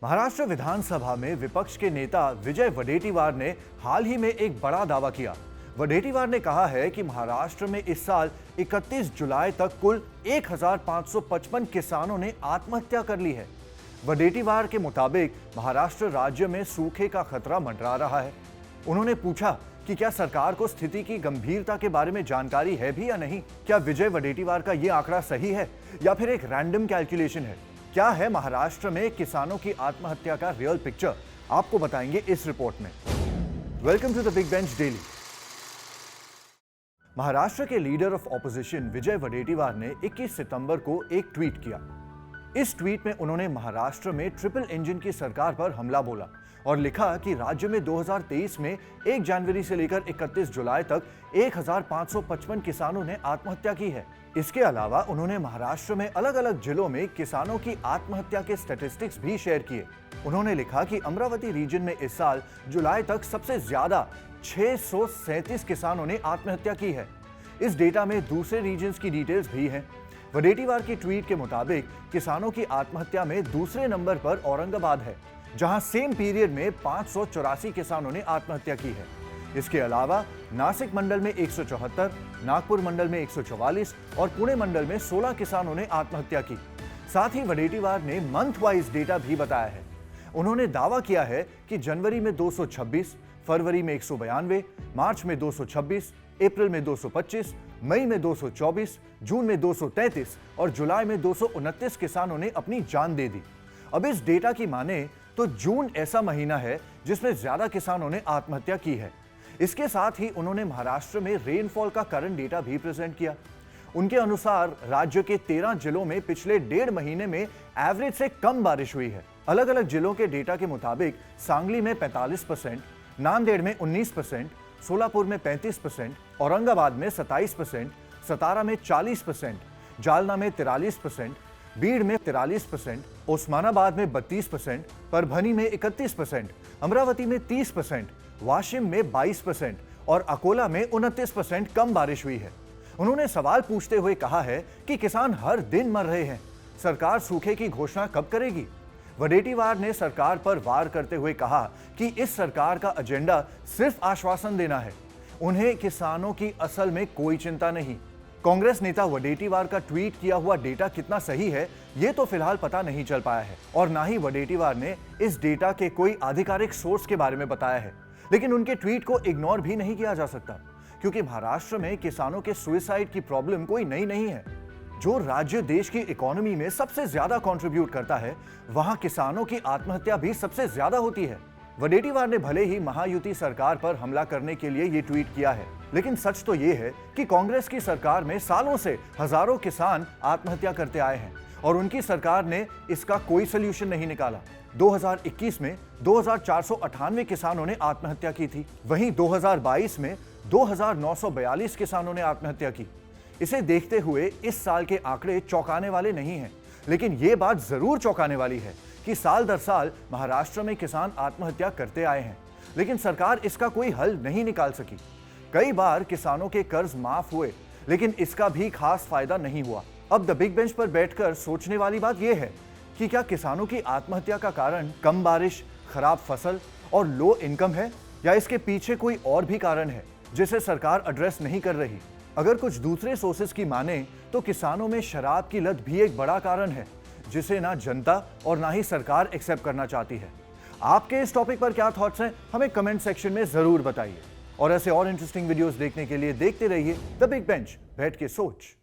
महाराष्ट्र विधानसभा में विपक्ष के नेता विजय वडेट्टीवार ने हाल ही में एक बड़ा दावा किया। वडेट्टीवार ने कहा है कि महाराष्ट्र में इस साल 31 जुलाई तक कुल 1555 किसानों ने आत्महत्या कर ली है। वडेट्टीवार के मुताबिक महाराष्ट्र राज्य में सूखे का खतरा मंडरा रहा है। उन्होंने पूछा कि क्या सरकार को स्थिति की गंभीरता के बारे में जानकारी है भी या नहीं। क्या विजय वडेट्टीवार का यह आंकड़ा सही है या फिर एक रैंडम कैलकुलेशन है? क्या है महाराष्ट्र में किसानों की आत्महत्या का रियल पिक्चर, आपको बताएंगे इस रिपोर्ट में। Welcome to the big bench daily. Maharashtra के leader of opposition Vijay Wadettiwar ने 21 सितंबर को एक ट्वीट किया। इस ट्वीट में उन्होंने महाराष्ट्र में ट्रिपल इंजन की सरकार पर हमला बोला और लिखा कि राज्य में 2023 में 1 जनवरी से लेकर 31 जुलाई तक 1555 किसानों ने आत्महत्या की है। इसके अलावा उन्होंने महाराष्ट्र में अलग अलग जिलों में किसानों की आत्महत्या के स्टैटिस्टिक्स भी शेयर किए। उन्होंने लिखा कि अमरावती रीजन में इस साल जुलाई तक सबसे ज्यादा 637 किसानों ने आत्महत्या की है। इस डेटा में दूसरे रीजन्स की डिटेल्स भी हैं। वडेट्टीवार की ट्वीट के मुताबिक किसानों की आत्महत्या में दूसरे नंबर पर औरंगाबाद है, जहां सेम पीरियड में 584 किसानों ने आत्महत्या की है। इसके अलावा नासिक मंडल में 174, नागपुर मंडल में 144 और पुणे मंडल में 16 किसानों ने आत्महत्या की। साथ ही वडेट्टीवार ने मंथ वाइज डेटा भी बताया है। उन्होंने दावा किया है कि जनवरी में 226, फरवरी में 192, मार्च में 226, अप्रैल में 225, मई में 224, जून में 233 और जुलाई में 229 किसानों ने अपनी जान दे दी। अब इस डेटा की माने तो जून ऐसा महीना है जिसमें ज्यादा किसानों ने आत्महत्या की है। इसके साथ ही उन्होंने महाराष्ट्र में रेनफॉल का करंट डेटा भी प्रेजेंट किया। उनके अनुसार राज्य के 13 जिलों में पिछले 1.5 महीने में एवरेज से कम बारिश हुई है। अलग अलग जिलों के डेटा के मुताबिक सांगली में 45%, नांदेड़ में 19%, सोलापुर में 35%, औरंगाबाद में 27%, सतारा में 40%, जालना में 43%, बीड़ में 43%, ओस्मानाबाद में 32%, परभनी में 31%, अमरावती में 30%, वाशिम में 22% और अकोला में 29% कम बारिश हुई है। उन्होंने सवाल पूछते हुए कहा है कि किसान हर दिन मर रहे हैं, सरकार सूखे की घोषणा कब करेगी? वडेट्टीवार ने सरकार पर वार करते हुए कहा कि इस सरकार का एजेंडा सिर्फ आश्वासन देना है, उन्हें किसानों की असल में कोई चिंता नहीं। कांग्रेस नेता वडेट्टीवार का ट्वीट किया हुआ डेटा कितना सही है, ये तो फिलहाल पता नहीं चल पाया है और ना ही वडेट्टीवार ने इस डेटा के कोई आधिकारिक सोर्स के बारे में बताया है। लेकिन उनके ट्वीट को इग्नोर भी नहीं किया जा सकता, क्योंकि महाराष्ट्र में किसानों के सुसाइड की प्रॉब्लम कोई नई नहीं है। जो राज्य देश की इकोनॉमी में सबसे ज्यादा कंट्रीब्यूट करता है, वहां किसानों की आत्महत्या भी सबसे ज्यादा होती है। वडेट्टीवार ने भले ही महायुति सरकार पर हमला करने के लिए ये ट्वीट किया है, लेकिन सच तो ये है कि कांग्रेस की सरकार में सालों से हजारों किसान आत्महत्या करते आए हैं और उनकी सरकार ने इसका कोई सोल्यूशन नहीं निकाला। 2021 में 2498 किसानों ने आत्महत्या की थी, वहीं 2022 में 2942 किसानों ने आत्महत्या की। इसे देखते हुए इस साल के आंकड़े चौंकाने वाले नहीं हैं, लेकिन ये बात जरूर चौंकाने वाली है कि साल दर साल महाराष्ट्र में किसान आत्महत्या करते आए हैं, लेकिन सरकार इसका कोई हल नहीं निकाल सकी। कई बार किसानों के कर्ज माफ हुए, लेकिन इसका भी खास फायदा नहीं हुआ। अब द बिग बेंच पर बैठकर सोचने वाली बात यह है कि क्या किसानों की आत्महत्या का कारण कम बारिश, खराब फसल और लो इनकम है, या इसके पीछे कोई और भी कारण है जिसे सरकार एड्रेस नहीं कर रही? अगर कुछ दूसरे सोर्सेस की माने तो किसानों में शराब की लत भी एक बड़ा कारण है, जिसे ना जनता और ना ही सरकार एक्सेप्ट करना चाहती है। आपके इस टॉपिक पर क्या थॉट्स हैं, हमें कमेंट सेक्शन में जरूर बताइए। और ऐसे और इंटरेस्टिंग वीडियोस देखने के लिए देखते रहिए द बिग बेंच, बैठ के सोच।